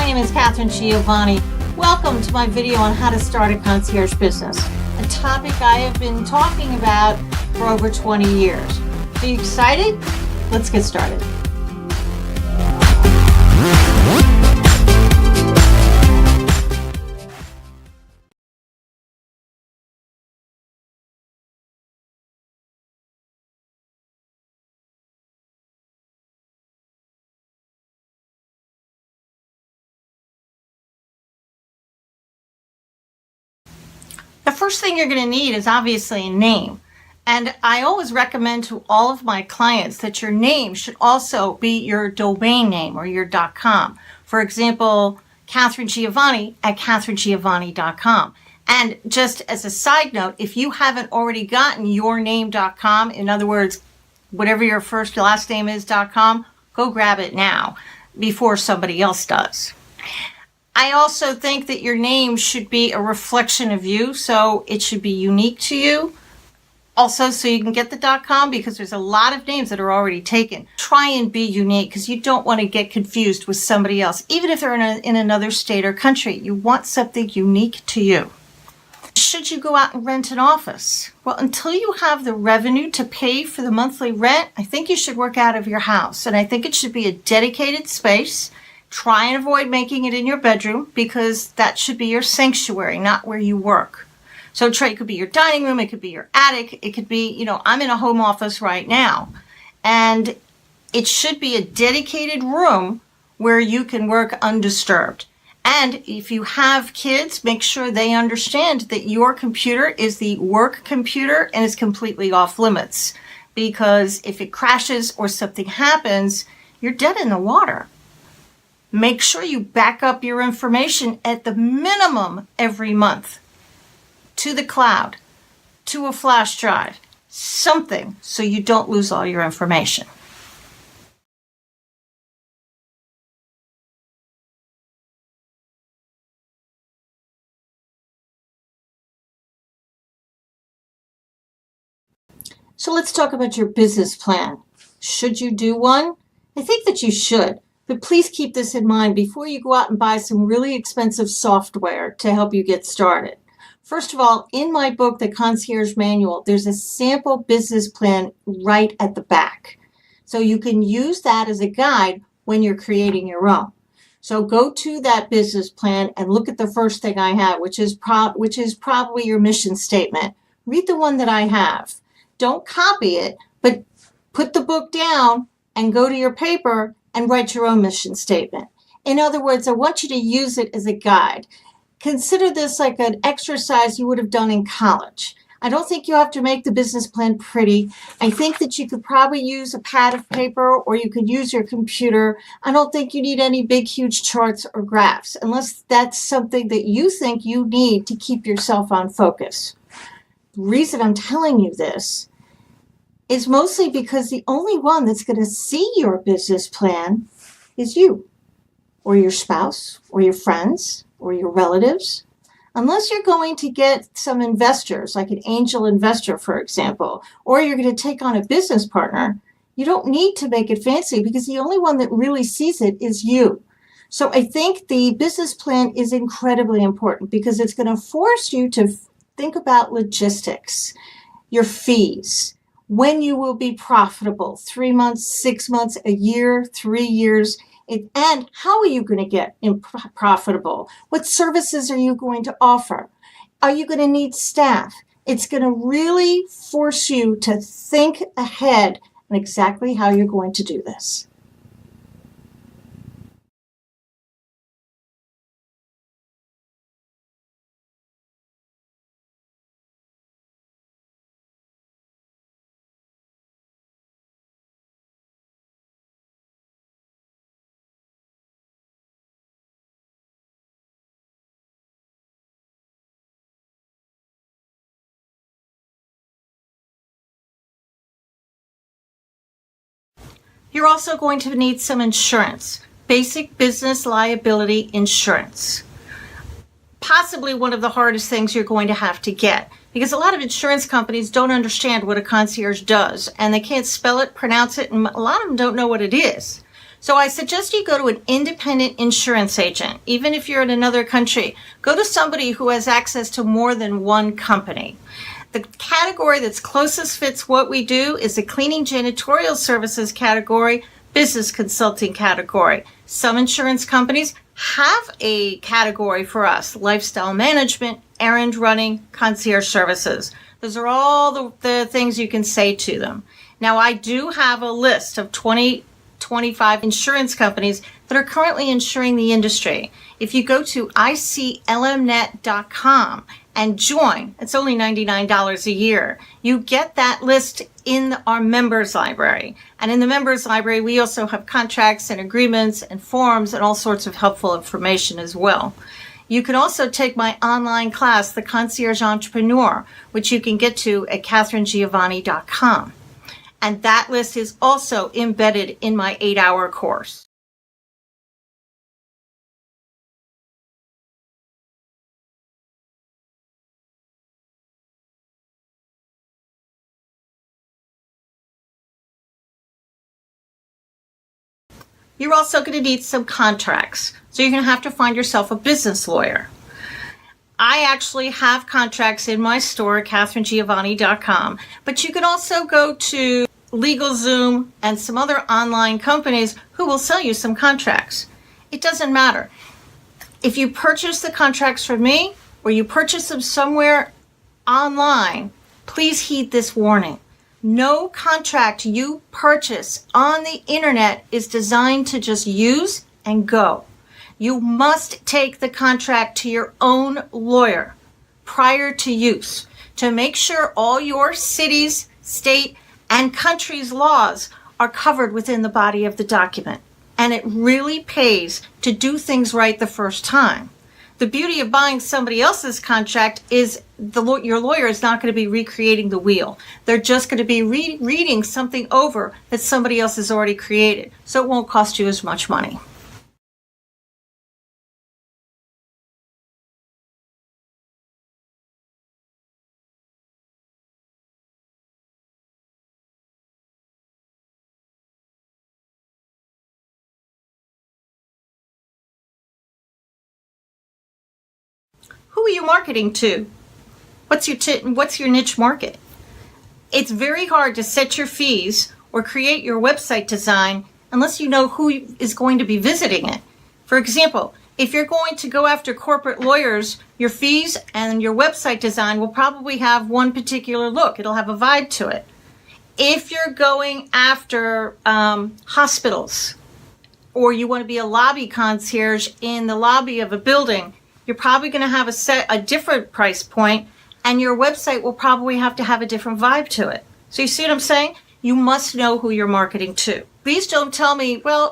My name is Katharine Giovanni. Welcome to my video on how to start a concierge business, a topic I have been talking about for over 20 years. Are you excited? Let's get started. The first thing you're going to need is obviously a name. And I always recommend to all of my clients that your name should also be your domain name or your .com. For example, Katharine Giovanni at katharinegiovanni.com. And just as a side note, if you haven't already gotten yourname.com, in other words, whatever your first last name is .com, go grab it now before somebody else does. I also think that your name should be a reflection of you, so it should be unique to you. Also, so you can get the .com, because there's a lot of names that are already taken. Try and be unique, because you don't want to get confused with somebody else. Even if they're in another state or country, you want something unique to you. Should you go out and rent an office? Well, until you have the revenue to pay for the monthly rent, I think you should work out of your house. And I think it should be a dedicated space. Try and avoid making it in your bedroom, because that should be your sanctuary, not where you work. So it could be your dining room, it could be your attic, it could be, I'm in a home office right now. And it should be a dedicated room where you can work undisturbed. And if you have kids, make sure they understand that your computer is the work computer and is completely off limits. Because if it crashes or something happens, you're dead in the water. Make sure you back up your information at the minimum every month to the cloud, to a flash drive, something, so you don't lose all your information. So let's talk about your business plan. Should you do one? I think that you should. But please keep this in mind before you go out and buy some really expensive software to help you get started. First of all, in my book, The Concierge Manual, there's a sample business plan right at the back. So you can use that as a guide when you're creating your own. So go to that business plan and look at the first thing I have, which is probably your mission statement. Read the one that I have. Don't copy it, but put the book down and go to your paper and write your own mission statement. In other words, I want you to use it as a guide. Consider this like an exercise you would have done in college. I don't think you have to make the business plan pretty. I think that you could probably use a pad of paper, or you could use your computer. I don't think you need any big, huge charts or graphs, unless that's something that you think you need to keep yourself on focus. The reason I'm telling you this is mostly because the only one that's going to see your business plan is you, or your spouse, or your friends, or your relatives. Unless you're going to get some investors, like an angel investor, for example, or you're going to take on a business partner, you don't need to make it fancy, because the only one that really sees it is you. So I think the business plan is incredibly important, because it's going to force you to think about logistics, your fees, when you will be profitable, 3 months, 6 months, a year, 3 years, and how are you going to get profitable? What services are you going to offer? Are you going to need staff? It's going to really force you to think ahead on exactly how you're going to do this. You're also going to need some insurance, basic business liability insurance. Possibly one of the hardest things you're going to have to get, because a lot of insurance companies don't understand what a concierge does, and they can't spell it, pronounce it, and a lot of them don't know what it is. So I suggest you go to an independent insurance agent. Even if you're in another country, go to somebody who has access to more than one company. The category that's closest fits what we do is the cleaning janitorial services category, business consulting category. Some insurance companies have a category for us: lifestyle management, errand running, concierge services. Those are all the things you can say to them. Now, I do have a list of 25 insurance companies that are currently insuring the industry. If you go to iclmnet.com and join, it's only $99 a year. You get that list in our members library. And in the members library, we also have contracts and agreements and forms and all sorts of helpful information as well. You can also take my online class, The Concierge Entrepreneur, which you can get to at katharinegiovanni.com. And that list is also embedded in my 8-hour course. You're also going to need some contracts. So you're going to have to find yourself a business lawyer. I actually have contracts in my store, katharinegiovanni.com, but you can also go to LegalZoom and some other online companies who will sell you some contracts. It doesn't matter. If you purchase the contracts from me or you purchase them somewhere online, please heed this warning. No contract you purchase on the internet is designed to just use and go. You must take the contract to your own lawyer prior to use to make sure all your city's, state, and country's laws are covered within the body of the document. And it really pays to do things right the first time. The beauty of buying somebody else's contract is your lawyer is not going to be recreating the wheel. They're just going to be reading something over that somebody else has already created. So it won't cost you as much money. Who are you marketing to? What's your niche market? It's very hard to set your fees or create your website design unless you know who is going to be visiting it. For example, if you're going to go after corporate lawyers, your fees and your website design will probably have one particular look. It'll have a vibe to it. If you're going after hospitals, or you want to be a lobby concierge in the lobby of a building, you're probably going to have a different price point, and your website will probably have to have a different vibe to it. So you see what I'm saying? You must know who you're marketing to. Please don't tell me, well,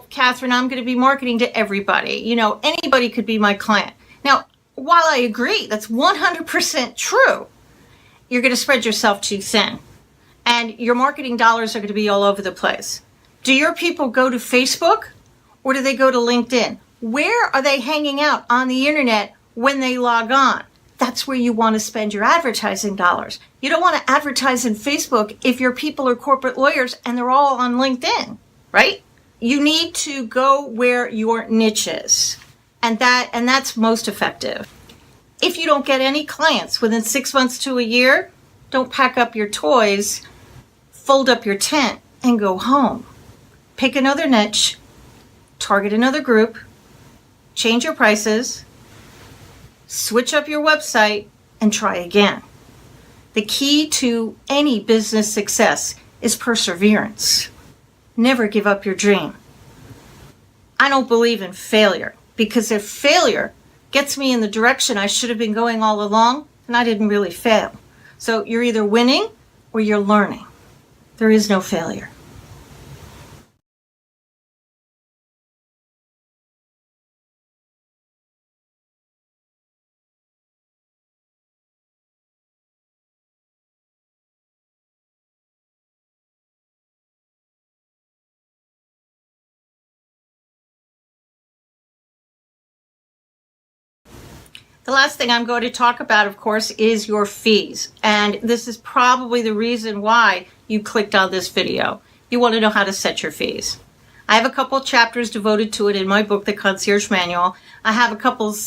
Katharine, I'm going to be marketing to everybody. Anybody could be my client. Now, while I agree, that's 100% true, you're going to spread yourself too thin. And your marketing dollars are going to be all over the place. Do your people go to Facebook or do they go to LinkedIn? Where are they hanging out on the internet when they log on? That's where you want to spend your advertising dollars. You don't want to advertise in Facebook if your people are corporate lawyers and they're all on LinkedIn, right? You need to go where your niche is, and that's most effective. If you don't get any clients within 6 months to a year, don't pack up your toys, fold up your tent, and go home. Pick another niche, target another group, change your prices, switch up your website, and try again. The key to any business success is perseverance. Never give up your dream. I don't believe in failure, because if failure gets me in the direction I should have been going all along, then I didn't really fail. So you're either winning or you're learning. There is no failure. The last thing I'm going to talk about, of course, is your fees. And this is probably the reason why you clicked on this video. You want to know how to set your fees. I have a couple chapters devoted to it in my book, The Concierge Manual. I have a couple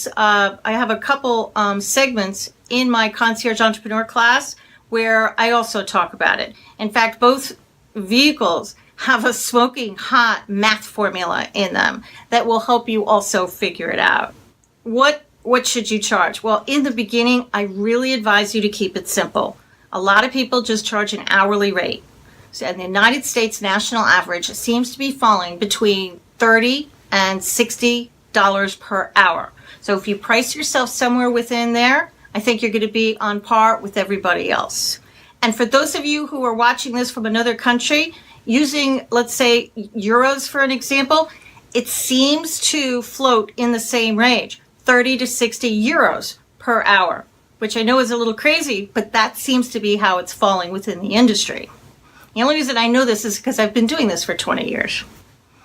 segments in my Concierge Entrepreneur class where I also talk about it. In fact, both vehicles have a smoking hot math formula in them that will help you also figure it out. What should you charge? Well, in the beginning, I really advise you to keep it simple. A lot of people just charge an hourly rate. So in the United States national average seems to be falling between $30 and $60 per hour. So if you price yourself somewhere within there, I think you're going to be on par with everybody else. And for those of you who are watching this from another country, using, let's say, euros for an example, it seems to float in the same range, 30 to 60 euros per hour, which I know is a little crazy, but that seems to be how it's falling within the industry. The only reason I know this is because I've been doing this for 20 years.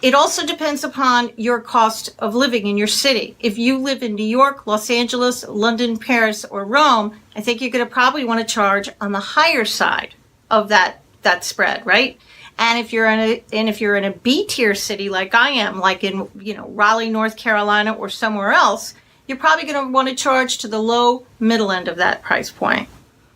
It also depends upon your cost of living in your city. If you live in New York, Los Angeles, London, Paris, or Rome, I think you're going to probably want to charge on the higher side of that spread, right? And if you're in a B tier city like I am, like in Raleigh, North Carolina, or somewhere else, you're probably going to want to charge to the low middle end of that price point.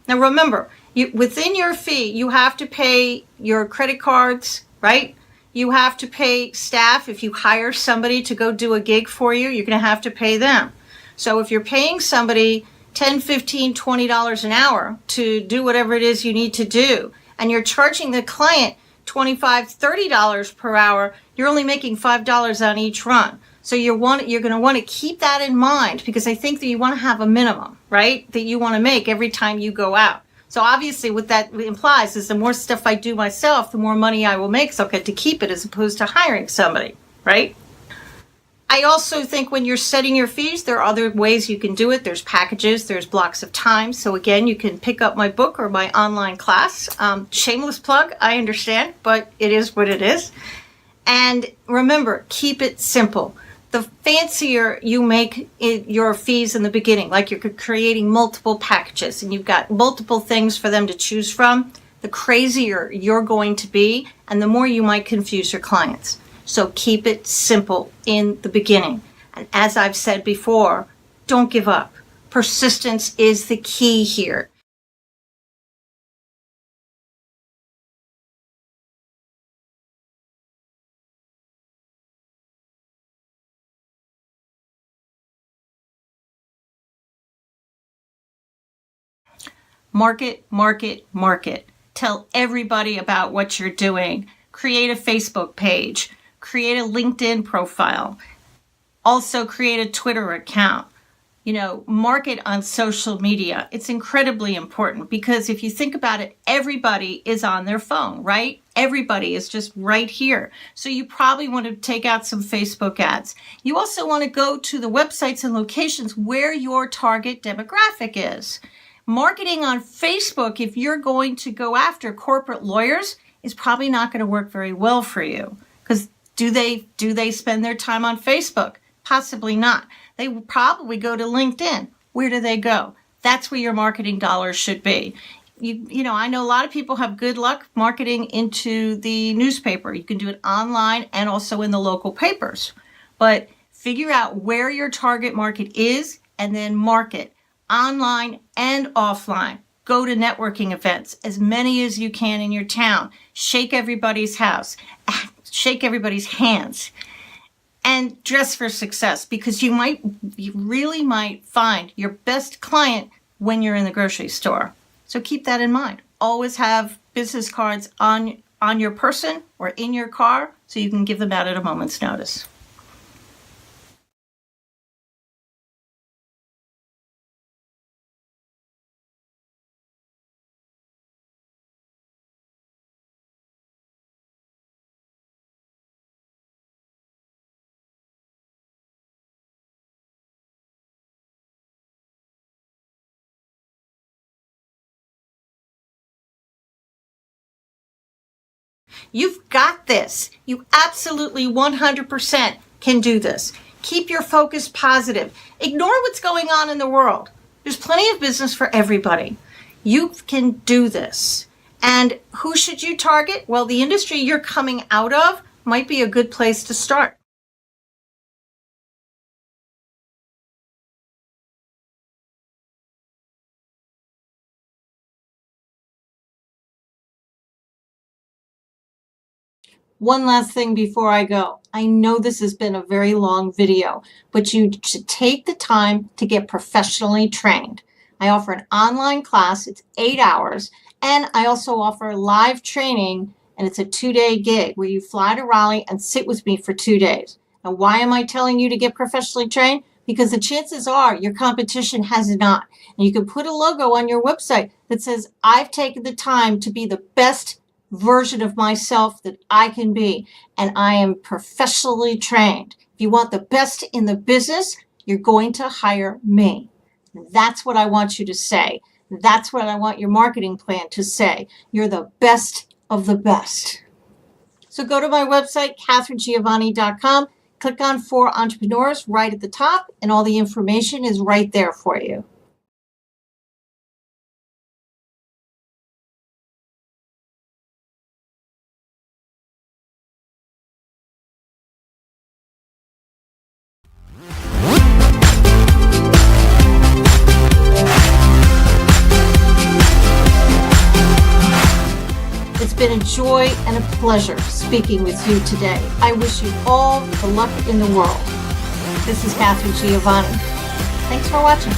Now remember, within your fee, you have to pay your credit cards, right? You have to pay staff. If you hire somebody to go do a gig for you, you're going to have to pay them. So if you're paying somebody $10, $15, $20 an hour to do whatever it is you need to do, and you're charging the client $25, $30 per hour, you're only making $5 on each run. So you're going to want to keep that in mind, because I think that you want to have a minimum, right, that you want to make every time you go out. So obviously what that implies is the more stuff I do myself, the more money I will make, so I'll get to keep it as opposed to hiring somebody, right? I also think when you're setting your fees, there are other ways you can do it. There's packages, there's blocks of time. So again, you can pick up my book or my online class. Shameless plug, I understand, but it is what it is. And remember, keep it simple. The fancier you make your fees in the beginning, like you're creating multiple packages and you've got multiple things for them to choose from, the crazier you're going to be and the more you might confuse your clients. So keep it simple in the beginning. And as I've said before, don't give up. Persistence is the key here. Market, market, market. Tell everybody about what you're doing. Create a Facebook page. Create a LinkedIn profile. Also create a Twitter account. Market on social media. It's incredibly important because if you think about it, everybody is on their phone, right? Everybody is just right here. So you probably want to take out some Facebook ads. You also want to go to the websites and locations where your target demographic is. Marketing on Facebook, if you're going to go after corporate lawyers, is probably not going to work very well for you. Because do they spend their time on Facebook? Possibly not. They will probably go to LinkedIn. Where do they go? That's where your marketing dollars should be. I know a lot of people have good luck marketing into the newspaper. You can do it online and also in the local papers. But figure out where your target market is and then market online and offline. Go to networking events, as many as you can in your town. Shake everybody's house. Shake everybody's hands. And dress for success, because you really might find your best client when you're in the grocery store. So keep that in mind. Always have business cards on your person or in your car so you can give them out at a moment's notice. You've got this. You absolutely 100% can do this. Keep your focus positive. Ignore what's going on in the world. There's plenty of business for everybody. You can do this. And who should you target? Well, the industry you're coming out of might be a good place to start. One last thing before I go. I know this has been a very long video, but you should take the time to get professionally trained. I offer an online class, it's 8 hours, and I also offer live training, and it's a 2-day gig where you fly to Raleigh and sit with me for 2 days. And why am I telling you to get professionally trained? Because the chances are your competition has not. And you can put a logo on your website that says, I've taken the time to be the best version of myself that I can be, and I am professionally trained. If you want the best in the business, you're going to hire me. That's what I want you to say. That's what I want your marketing plan to say. You're the best of the best. So go to my website, CatharineGiovanni.com, click on For Entrepreneurs right at the top, and all the information is right there for you. It's been a joy and a pleasure speaking with you today. I wish you all the luck in the world. This is Katharine Giovanni. Thanks for watching.